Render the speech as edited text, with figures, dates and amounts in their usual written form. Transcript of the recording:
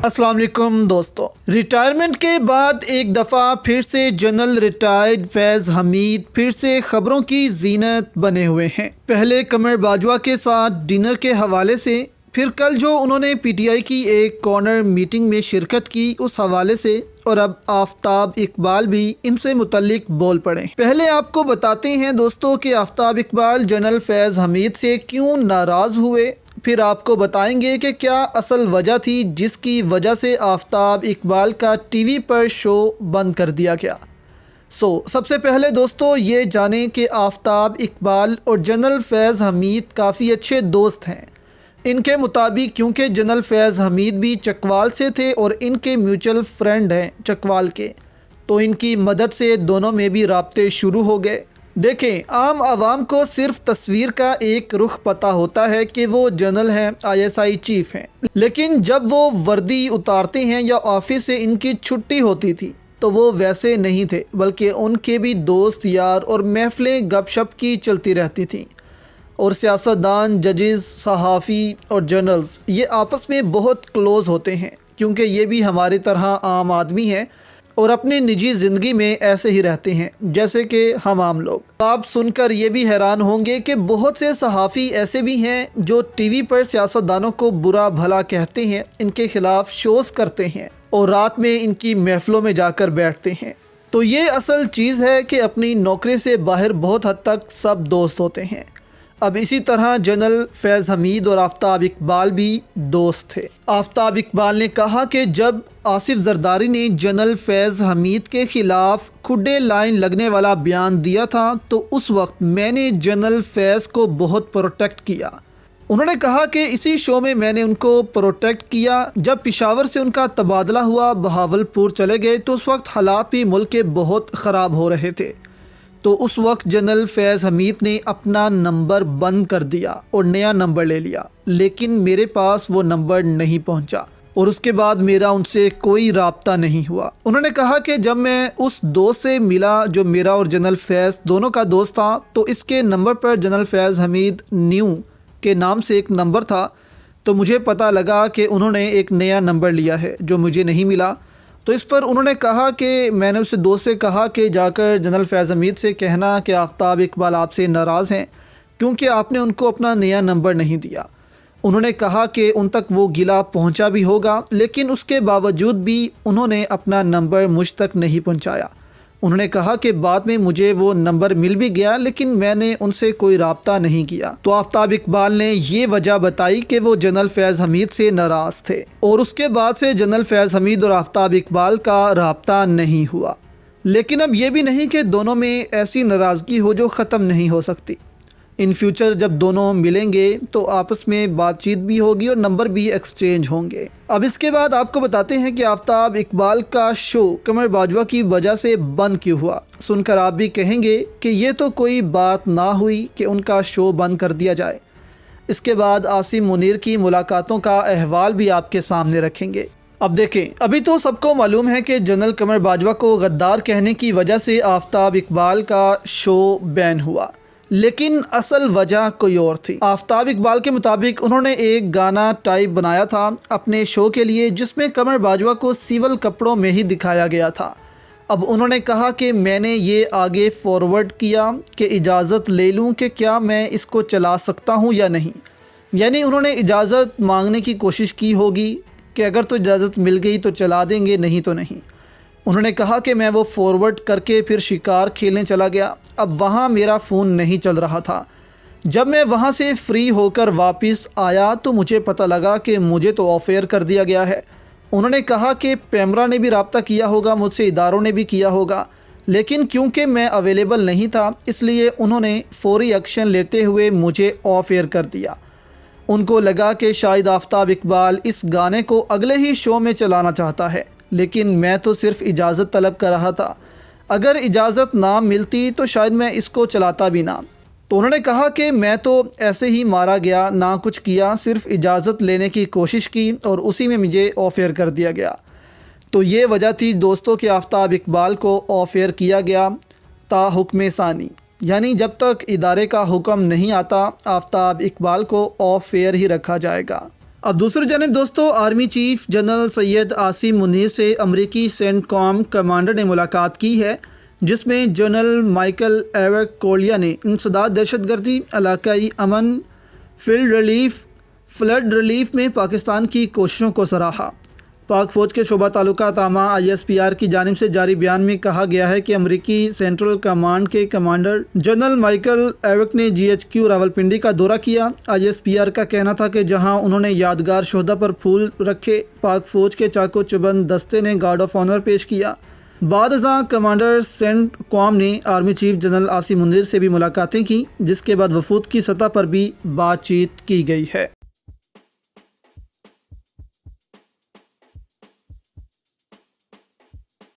अस्सलाम वालेकुम दोस्तों। रिटायरमेंट के बाद एक दफ़ा फिर से जनरल रिटायर्ड फैज़ हमीद फिर से ख़बरों की ज़ीनत बने हुए हैं। पहले कमर बाजवा के साथ डिनर के हवाले से, फिर कल जो उन्होंने पीटीआई की एक कॉर्नर मीटिंग में शिरकत की उस हवाले से, और अब आफ्ताब इकबाल भी इनसे मुतल्लिक बोल पड़े। पहले आपको बताते हैं दोस्तों कि आफ्ताब इकबाल जनरल फैज़ हमीद से क्यों नाराज़ हुए, फिर आपको बताएंगे कि क्या असल वजह थी जिसकी वजह से आफ्ताब इकबाल का टीवी पर शो बंद कर दिया गया। सबसे पहले दोस्तों ये जानें कि आफ्ताब इकबाल और जनरल फैज़ हमीद काफ़ी अच्छे दोस्त हैं। इनके मुताबिक क्योंकि जनरल फैज़ हमीद भी चकवाल से थे और इनके म्यूचुअल फ्रेंड हैं चकवाल के, तो इनकी मदद से दोनों में भी राब्ते शुरू हो गए। देखें, आम आवाम को सिर्फ तस्वीर का एक रुख पता होता है कि वो जनरल हैं, आईएसआई चीफ हैं, लेकिन जब वो वर्दी उतारते हैं या ऑफिस से इनकी छुट्टी होती थी तो वो वैसे नहीं थे, बल्कि उनके भी दोस्त यार और महफिलें गपशप की चलती रहती थीं। और सियासतदान, जजेस, सहाफ़ी और जर्नल्स ये आपस में बहुत क्लोज़ होते हैं, क्योंकि ये भी हमारी तरह आम आदमी हैं और अपनी निजी ज़िंदगी में ऐसे ही रहते हैं जैसे कि हम आम लोग। आप सुनकर ये भी हैरान होंगे कि बहुत से सहाफ़ी ऐसे भी हैं जो टीवी पर सियासतदानों को बुरा भला कहते हैं, इनके ख़िलाफ़ शोज़ करते हैं और रात में इनकी महफ़िलों में जाकर बैठते हैं। तो ये असल चीज़ है कि अपनी नौकरी से बाहर बहुत हद तक सब दोस्त होते हैं। अब इसी तरह जनरल फैज़ हमीद और आफ्ताब इकबाल भी दोस्त थे। आफ्ताब इकबाल ने कहा कि जब आसिफ जरदारी ने जनरल फैज़ हमीद के ख़िलाफ़ खुडे लाइन लगने वाला बयान दिया था तो उस वक्त मैंने जनरल फैज़ को बहुत प्रोटेक्ट किया। उन्होंने कहा कि इसी शो में मैंने उनको प्रोटेक्ट किया। जब पेशावर से उनका तबादला हुआ, बहावलपुर चले गए तो उस वक्त हालात भी मुल्क के बहुत ख़राब हो रहे थे, तो उस वक्त जनरल फैज़ हमीद ने अपना नंबर बंद कर दिया और नया नंबर ले लिया, लेकिन मेरे पास वो नंबर नहीं पहुंचा और उसके बाद मेरा उनसे कोई राब्ता नहीं हुआ। उन्होंने कहा कि जब मैं उस दोस्त से मिला जो मेरा और जनरल फैज़ दोनों का दोस्त था, तो इसके नंबर पर जनरल फैज़ हमीद न्यू के नाम से एक नंबर था, तो मुझे पता लगा कि उन्होंने एक नया नंबर लिया है जो मुझे नहीं मिला। तो इस पर उन्होंने कहा कि मैंने उस दोस्त से कहा कि जाकर जनरल फैज़ हमीद से कहना कि आफ्ताब इकबाल आपसे नाराज़ हैं क्योंकि आपने उनको अपना नया नंबर नहीं दिया। उन्होंने कहा कि उन तक वो गिला पहुंचा भी होगा, लेकिन उसके बावजूद भी उन्होंने अपना नंबर मुझ तक नहीं पहुंचाया। उन्होंने कहा कि बाद में मुझे वो नंबर मिल भी गया, लेकिन मैंने उनसे कोई राब्ता नहीं किया। तो आफ्ताब इकबाल ने ये वजह बताई कि वो जनरल फैज़ हमीद से नाराज़ थे और उसके बाद से जनरल फैज़ हमीद और आफ्ताब इकबाल का राब्ता नहीं हुआ। लेकिन अब ये भी नहीं कि दोनों में ऐसी नाराज़गी हो जो ख़त्म नहीं हो सकती। इन फ्यूचर जब दोनों मिलेंगे तो आपस में बातचीत भी होगी और नंबर भी एक्सचेंज होंगे। अब इसके बाद आपको बताते हैं कि आफ्ताब इकबाल का शो कमर बाजवा की वजह से बंद क्यों हुआ। सुनकर आप भी कहेंगे कि ये तो कोई बात ना हुई कि उनका शो बंद कर दिया जाए। इसके बाद आसिम मुनीर की मुलाकातों का अहवाल भी आपके सामने रखेंगे। अब देखें, अभी तो सबको मालूम है कि जनरल कमर बाजवा को गद्दार कहने की वजह से आफ्ताब इकबाल का शो बैन हुआ, लेकिन असल वजह कोई और थी। आफ्ताब इकबाल के मुताबिक उन्होंने एक गाना टाइप बनाया था अपने शो के लिए जिसमें कमर बाजवा को सिविल कपड़ों में ही दिखाया गया था। अब उन्होंने कहा कि मैंने ये आगे फॉरवर्ड किया कि इजाज़त ले लूँ कि क्या मैं इसको चला सकता हूँ या नहीं। यानी उन्होंने इजाज़त मांगने की कोशिश की होगी कि अगर तो इजाज़त मिल गई तो चला देंगे, नहीं तो नहीं। उन्होंने कहा कि मैं वो फॉरवर्ड करके फिर शिकार खेलने चला गया। अब वहाँ मेरा फ़ोन नहीं चल रहा था। जब मैं वहाँ से फ्री होकर वापस आया तो मुझे पता लगा कि मुझे तो ऑफ एयर कर दिया गया है। उन्होंने कहा कि पैमरा ने भी रब्ता किया होगा मुझसे, इदारों ने भी किया होगा, लेकिन क्योंकि मैं अवेलेबल नहीं था इसलिए उन्होंने फौरी एक्शन लेते हुए मुझे ऑफ एयर कर दिया। उनको लगा कि शायद आफ्ताब इकबाल इस गाने को अगले ही शो में चलाना चाहता है, लेकिन मैं तो सिर्फ़ इजाज़त तलब कर रहा था। अगर इजाज़त ना मिलती तो शायद मैं इसको चलाता भी ना। तो उन्होंने कहा कि मैं तो ऐसे ही मारा गया, ना कुछ किया, सिर्फ इजाज़त लेने की कोशिश की और उसी में मुझे ऑफ एयर कर दिया गया। तो ये वजह थी दोस्तों कि आफ्ताब इकबाल को ऑफ एयर किया गया ता हुक्म सानी, यानी जब तक इदारे का हुक्म नहीं आता आफ्ताब इकबाल को ऑफ एयर ही रखा जाएगा। اب دوسری جانب دوستو army chief general Syed Asim Munir سے امریکی سینٹ کام کمانڈر نے ملاقات کی ہے، جس میں جنرل مائیکل ایوک کولیا نے انسداد، دہشت گردی، علاقائی امن، فلڈ ریلیف میں پاکستان کی کوششوں کو سراہا۔ پاک فوج کے شعبہ تعلقات عامہ ISPR کی جانب سے جاری بیان میں کہا گیا ہے کہ امریکی سینٹرل کمانڈ کے کمانڈر جنرل مائیکل ایوک نے GHQ راولپنڈی کا دورہ کیا۔ ISPR کا کہنا تھا کہ جہاں انہوں نے یادگار شہدا پر پھول رکھے، پاک فوج کے چاقو چبند دستے نے گارڈ آف آنر پیش کیا۔ بعد ازاں کمانڈر سینٹ کام نے army chief general Asim Munir سے بھی ملاقاتیں کی، جس کے بعد وفود کی سطح پر بھی بات چیت کی گئی ہے۔